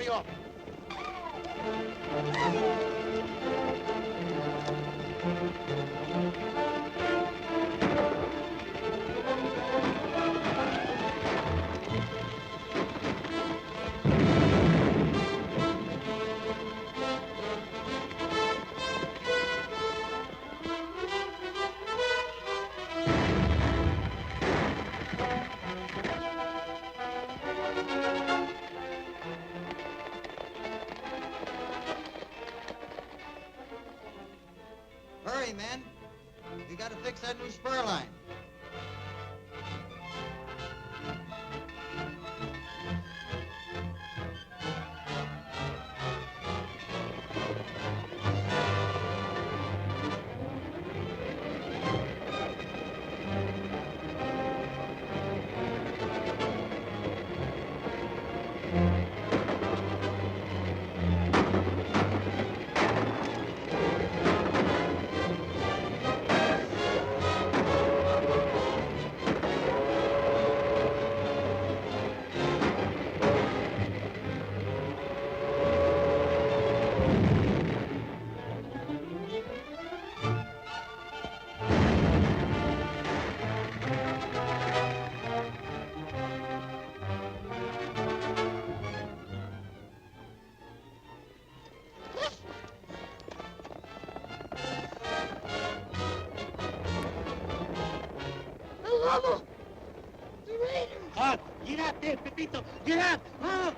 Hurry up. Hurry, men. We gotta fix that new spur line. Lobo! The Raiders! Ah, get out there, Pepito! Get out! Ah!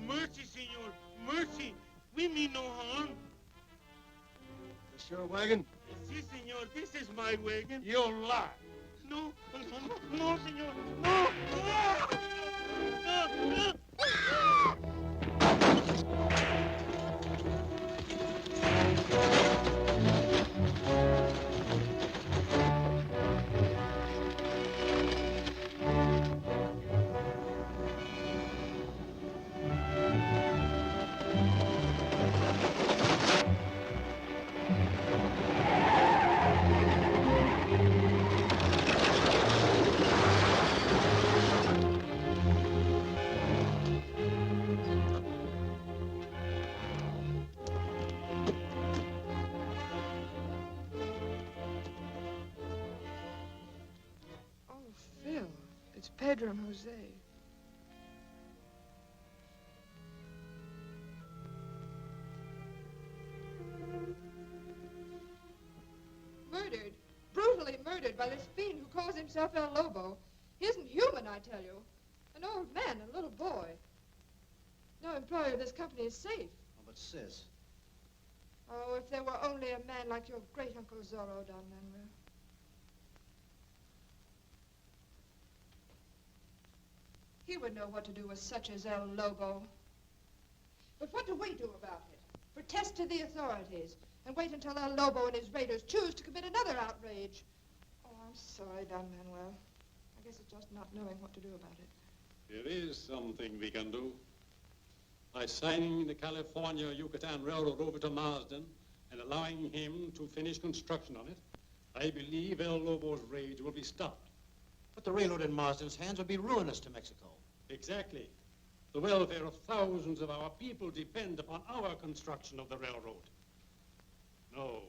Mercy, senor! Mercy! We mean no harm. This your wagon? Si, senor, this is my wagon. You lie. No, no, senor. No! No! It's Pedro and Jose. Murdered, brutally murdered by this fiend who calls himself El Lobo. He isn't human, I tell you. An old man, a little boy. No employee of this company is safe. Oh, but sis. Oh, if there were only a man like your great Uncle Zorro, Don Manuel. He would know what to do with such as El Lobo. But what do we do about it? Protest to the authorities and wait until El Lobo and his raiders choose to commit another outrage. Oh, I'm sorry, Don Manuel. I guess it's just not knowing what to do about it. There is something we can do. By signing the California-Yucatan Railroad over to Marsden and allowing him to finish construction on it, I believe El Lobo's rage will be stopped. But the railroad in Marsden's hands would be ruinous to Mexico. Exactly. The welfare of thousands of our people depend upon our construction of the railroad. No,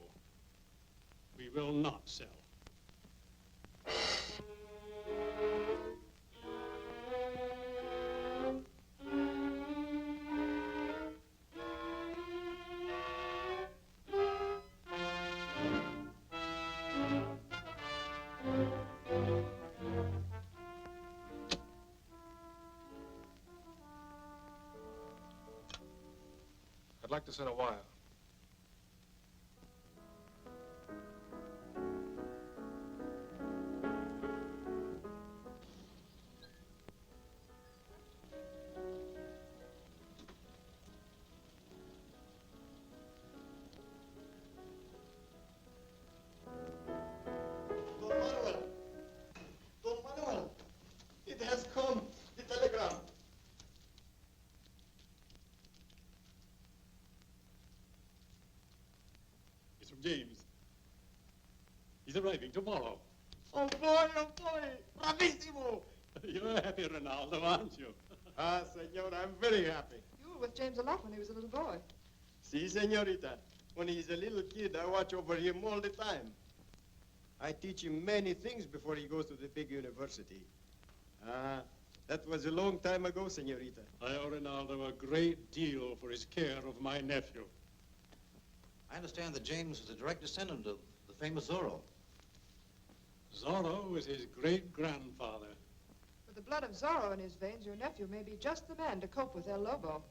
we will not sell. I'd like to set a wire. Don Manuel, it has come, the telegram. It's from James. He's arriving tomorrow. Oh boy, bravissimo! You're happy, Ronaldo, aren't you? Ah, senor, I'm very happy. You were with James a lot when he was a little boy. Si, senorita. When he's a little kid, I watch over him all the time. I teach him many things before he goes to the big university. Ah, that was a long time ago, senorita. I owe Ronaldo a great deal for his care of my nephew. I understand that James is a direct descendant of the famous Zorro. Zorro was his great-grandfather. With the blood of Zorro in his veins, your nephew may be just the man to cope with El Lobo.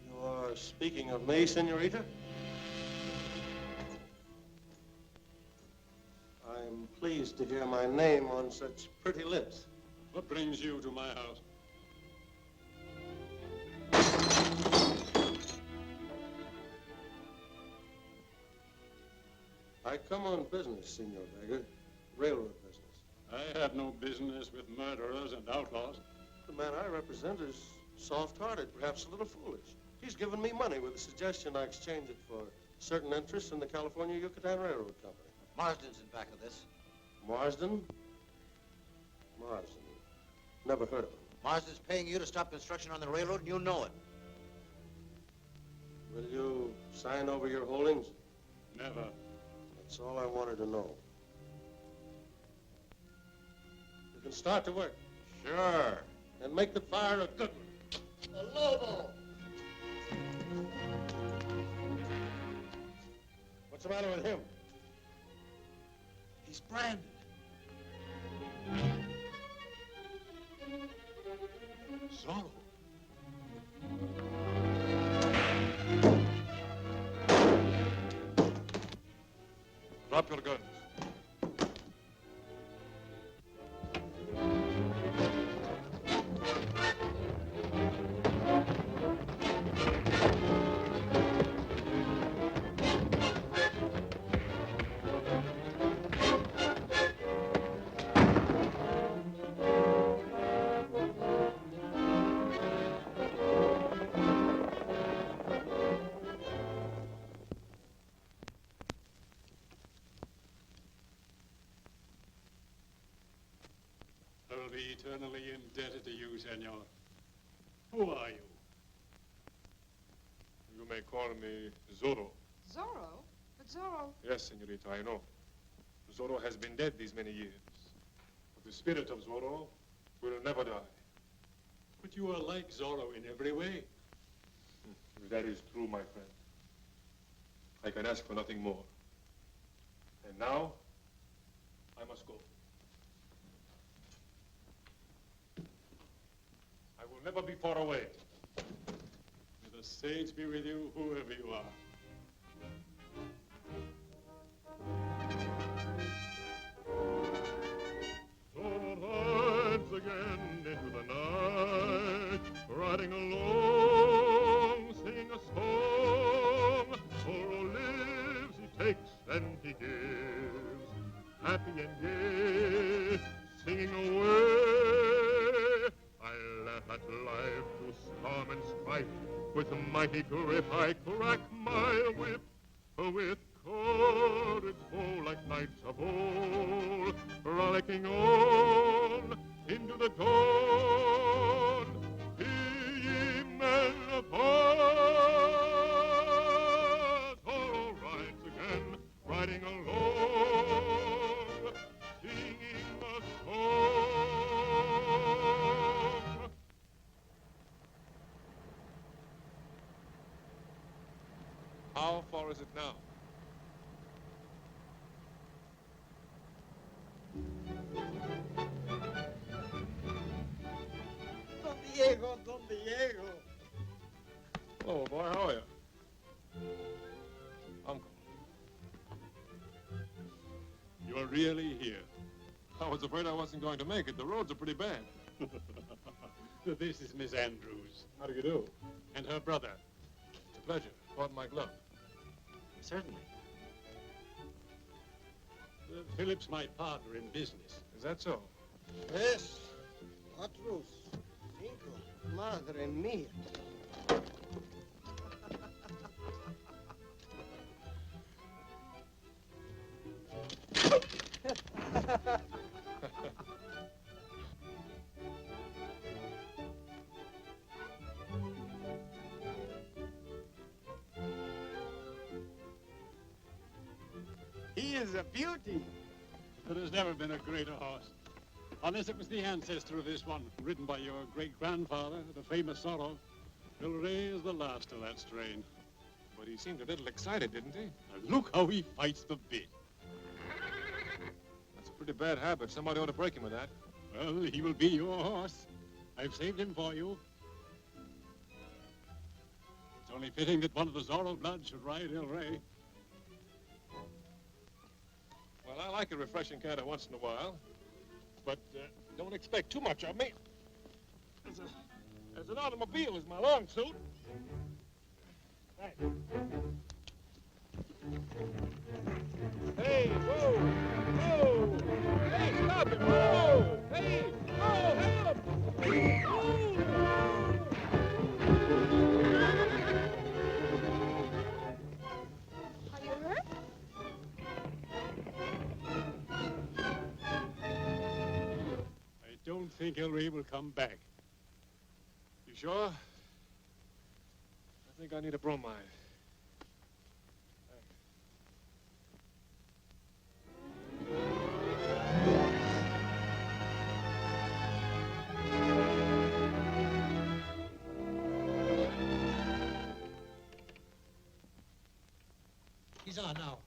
You are speaking of me, senorita? I'm pleased to hear my name on such pretty lips. What brings you to my house? I come on business, Senor Dagger. Railroad business. I have no business with murderers and outlaws. The man I represent is soft-hearted, perhaps a little foolish. He's given me money with the suggestion I exchange it for certain interests in the California Yucatan Railroad Company. Marsden's in back of this. Marsden? Marsden. Never heard of him. Marsden's paying you to stop construction on the railroad, and you know it. Will you sign over your holdings? Never. That's all I wanted to know. You can start to work. Sure. And make the fire a good one. A Lobo! What's the matter with him? He's branded. Zorro. Drop your guns. I'll be eternally indebted to you, senor. Who are you? You may call me Zorro. Zorro? But Zorro... Yes, senorita, I know. Zorro has been dead these many years. But the spirit of Zorro will never die. But you are like Zorro in every way. If that is true, my friend, I can ask for nothing more. And now, I must go. I will never be far away. May the saints be with you, whoever you are. Zorro rides again into the night, riding along, singing a song. Zorro lives, he takes, and he gives, happy and gay, singing away. I laugh at life through storm and strife. With a mighty grip I crack my whip. With courage full like knights of old, frolicking on into the dawn. Ye men apart, Zorro rides again, riding along, singing a song. How far is it now? Don Diego. Oh, boy, how are you? Uncle. You are really here. I was afraid I wasn't going to make it. The roads are pretty bad. This is Miss Andrews. How do you do? And her brother. It's a pleasure. Pardon my glove. Certainly. Philip's my partner in business. Is that so? Yes, cuatro, cinco, madre mía. He is a beauty. There has never been a greater horse. Unless it was the ancestor of this one, ridden by your great-grandfather, the famous Zorro. Bill Ray is the last of that strain. But he seemed a little excited, didn't he? And look how he fights the bit. That's a pretty bad habit. Somebody ought to break him of that. Well, he will be your horse. I've saved him for you. It's only fitting that one of the Zorro blood should ride El Rey. Well, I like a refreshing canter once in a while. But don't expect too much of me. As an automobile is my long suit. Right. Hey, whoa! Whoa! Hey, stop it! Whoa! Hey! Oh, help! Are you hurt? I don't think El Rey will come back. You sure? I think I need a bromide. He's on now.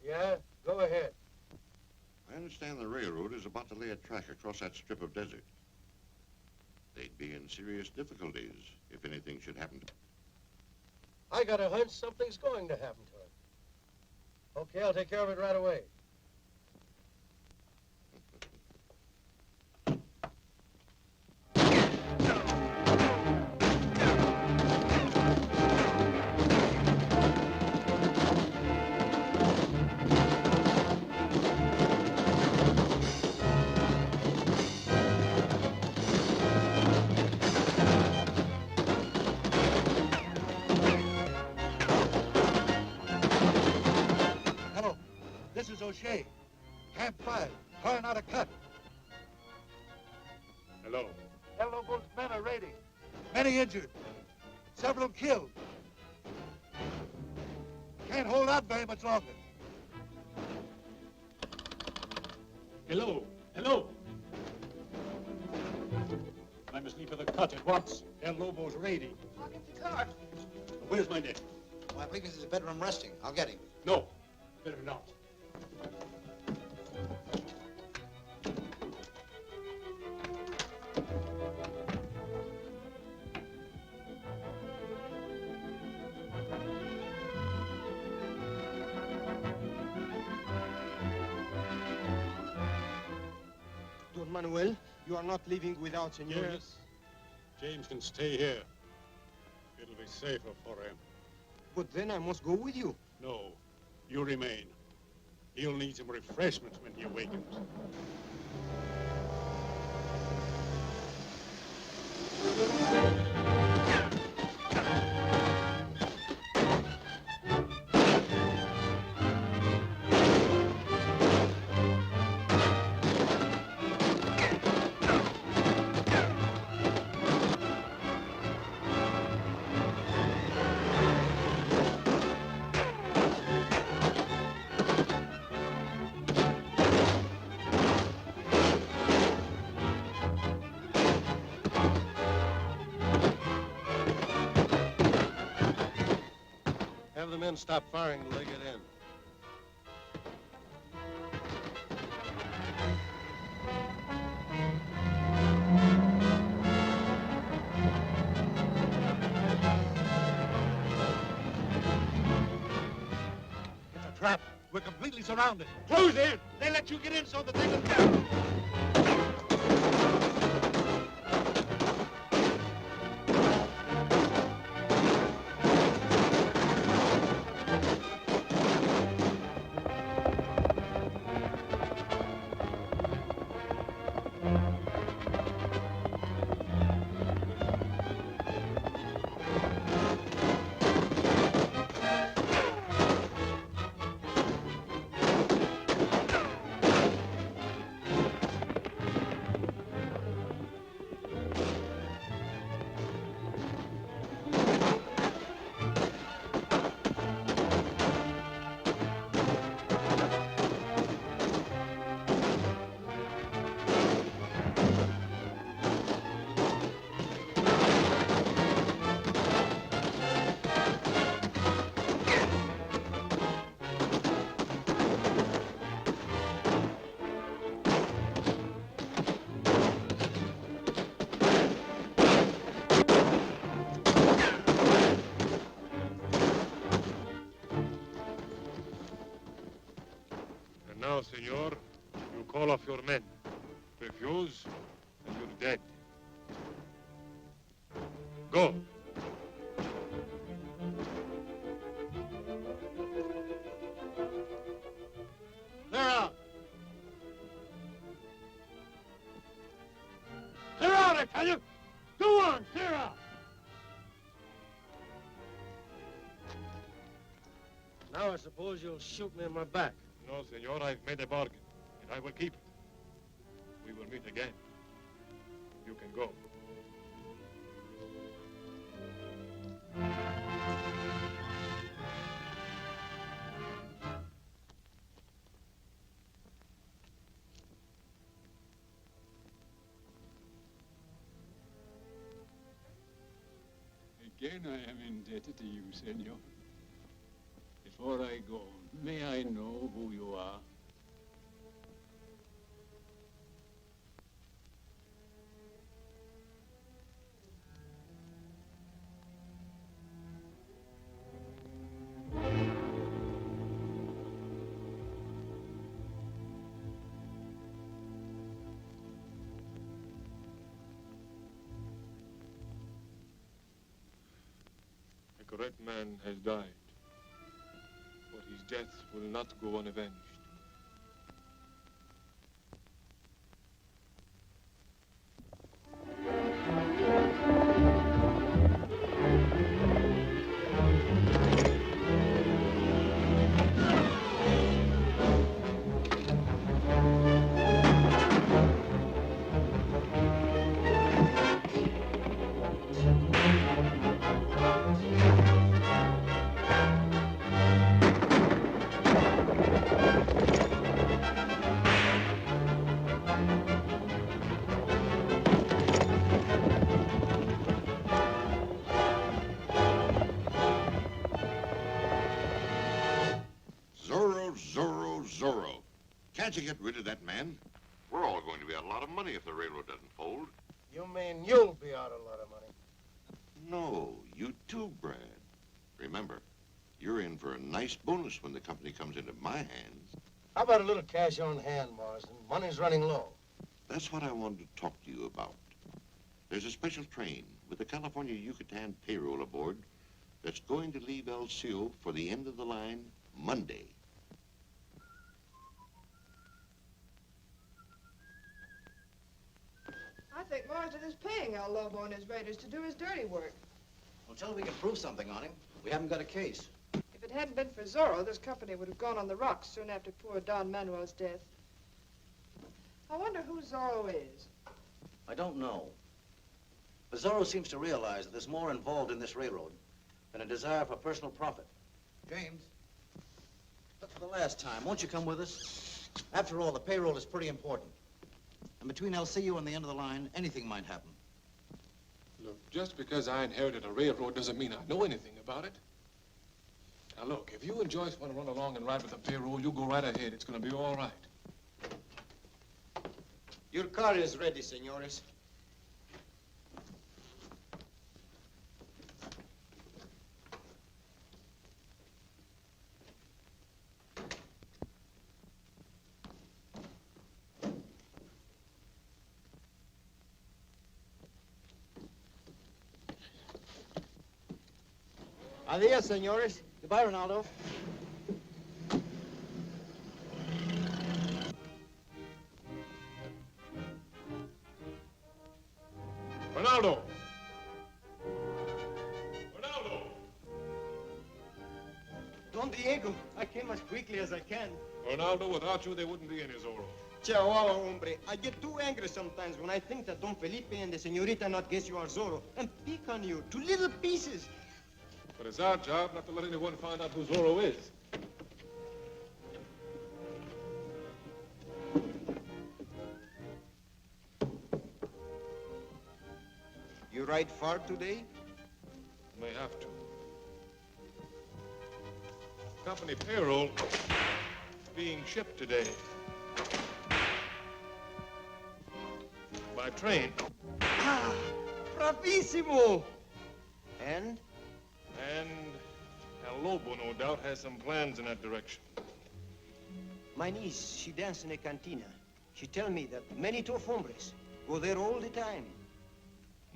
Yeah, go ahead. I understand the railroad is about to lay a track across that strip of desert. They'd be in serious difficulties if anything should happen to... I got a hunch something's going to happen to him. Okay, I'll take care of it right away. O'Shea. Camp 5, calling out a cut. Hello. El Lobo's men are raiding. Many injured. Several killed. Can't hold out very much longer. Hello. Hello. I must leave for the cut at once. El Lobo's raiding. I'll get the car. Where's my neck? Well, I think this is his bedroom resting. I'll get him. No, better not. Don Manuel, you are not leaving without Senor. Yes. James can stay here. It'll be safer for him. But then I must go with you. No, you remain. He'll need some refreshment when he awakens. Have the men stop firing till they get in. It's a trap. We're completely surrounded. Close in! They let you get in so that they can down. Now, senor, you call off your men. Refuse, and you're dead. Go. Clear out! Clear out, I tell you! Go on, clear out! Now I suppose you'll shoot me in my back. No, senor, I've made a bargain, and I will keep it. We will meet again. You can go. Again I am indebted to you, senor. Before I go, may I know who you are? A correct man has died, but his death will not go unavenged. Zorro. Can't you get rid of that man? We're all going to be out a lot of money if the railroad doesn't fold. You mean you'll be out a lot of money? No, you too, Brad. Remember, you're in for a nice bonus when the company comes into my hands. How about a little cash on hand, Marsden? Money's running low. That's what I wanted to talk to you about. There's a special train with the California Yucatan payroll aboard that's going to leave El Cio for the end of the line Monday. I think Marsden is paying El Lobo and his raiders to do his dirty work. Until we can prove something on him, we haven't got a case. If it hadn't been for Zorro, this company would have gone on the rocks soon after poor Don Manuel's death. I wonder who Zorro is. I don't know. But Zorro seems to realize that there's more involved in this railroad than a desire for personal profit. James, but for the last time, won't you come with us? After all, the payroll is pretty important. And between El Cio and the end of the line, anything might happen. Look, just because I inherited a railroad doesn't mean I know anything about it. Now, look, if you and Joyce want to run along and ride with the payroll, you go right ahead. It's going to be all right. Your car is ready, senores. Adios, senores. Goodbye, Ronaldo. Ronaldo! Ronaldo! Don Diego, I came as quickly as I can. Ronaldo, without you, there wouldn't be any Zorro. Chihuahua, hombre. I get too angry sometimes when I think that Don Felipe and the señorita not guess you are Zorro and pick on you to little pieces. But it's our job not to let anyone find out who Zorro is. You ride far today? May have to. Company payroll being shipped today. By train. Ah, bravissimo! And? And El Lobo, no doubt, has some plans in that direction. My niece, she dance in a cantina. She tell me that many tough hombres go there all the time.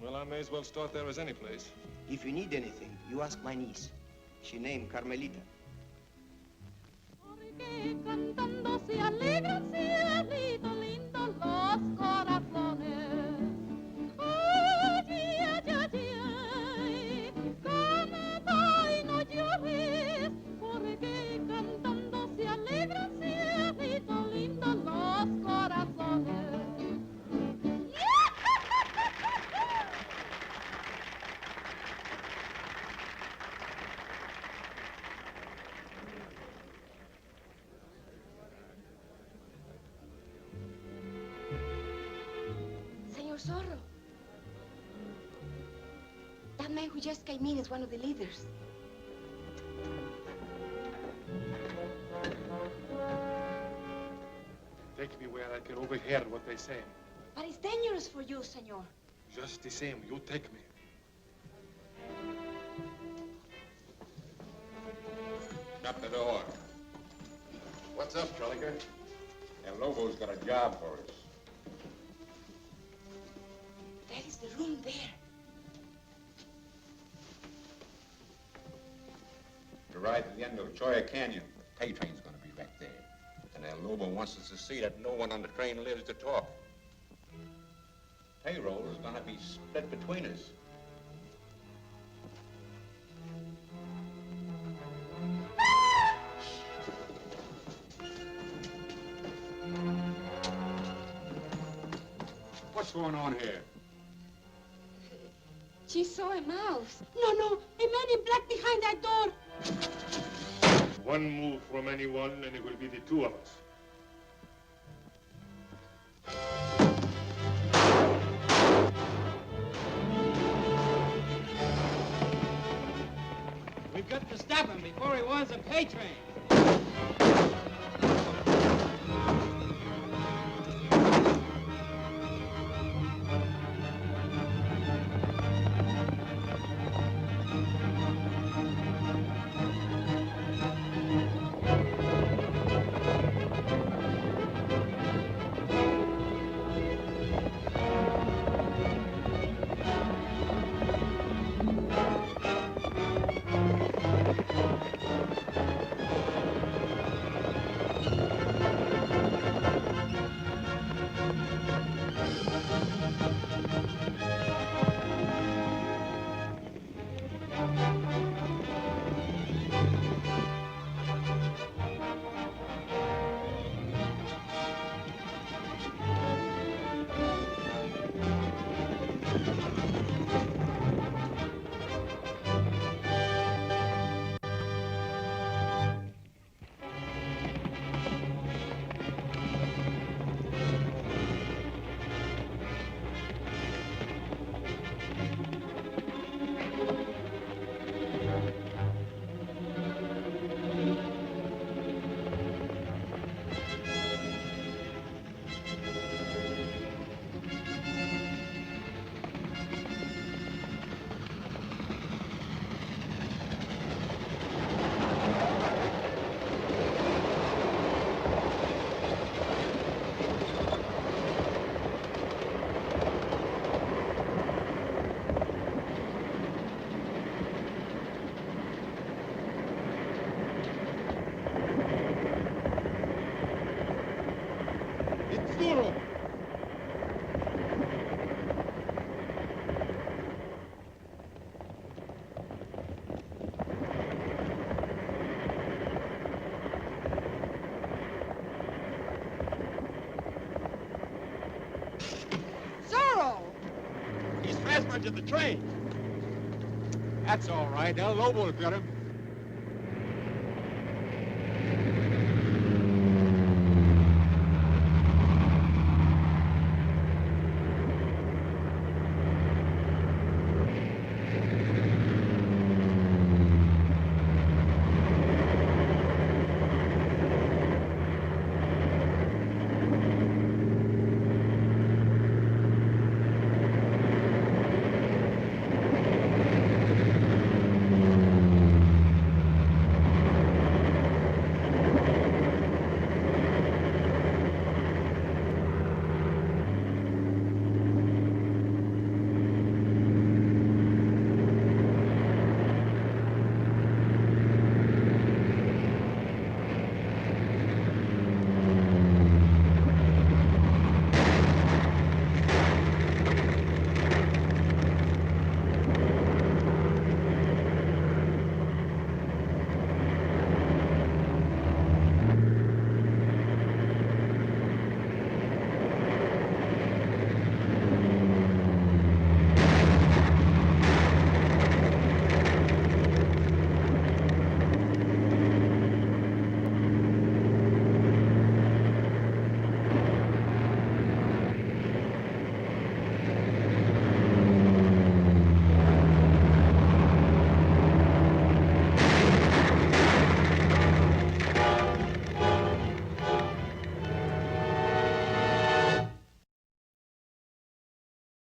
Well, I may as well start there as any place. If you need anything, you ask my niece. She named Carmelita. Cantando se alegran cielito lindo los corazones. Ay, ay, ay, ay, canta y no llores, porque cantando se alegran cielito lindo los corazones. Zorro. That man who just came in is one of the leaders. Take me where I can overhear what they say. But it's dangerous for you, senor. Just the same, you take me. Shut the door. What's up, Lydecker? El Lobo's got a job for us. That is the room there. To ride to the end of Choya Canyon. The pay train's gonna be wrecked there. And El Lobo wants us to see that no one on the train lives to talk. Payroll is gonna be split between us. What's going on here? She saw a mouse. No, no, a man in black behind that door. One move from anyone, and it will be the two of us. We've got to stop him before he wants a pay train. Zorro! Zorro! He's transferred to the train. That's all right. El Lobo will get him.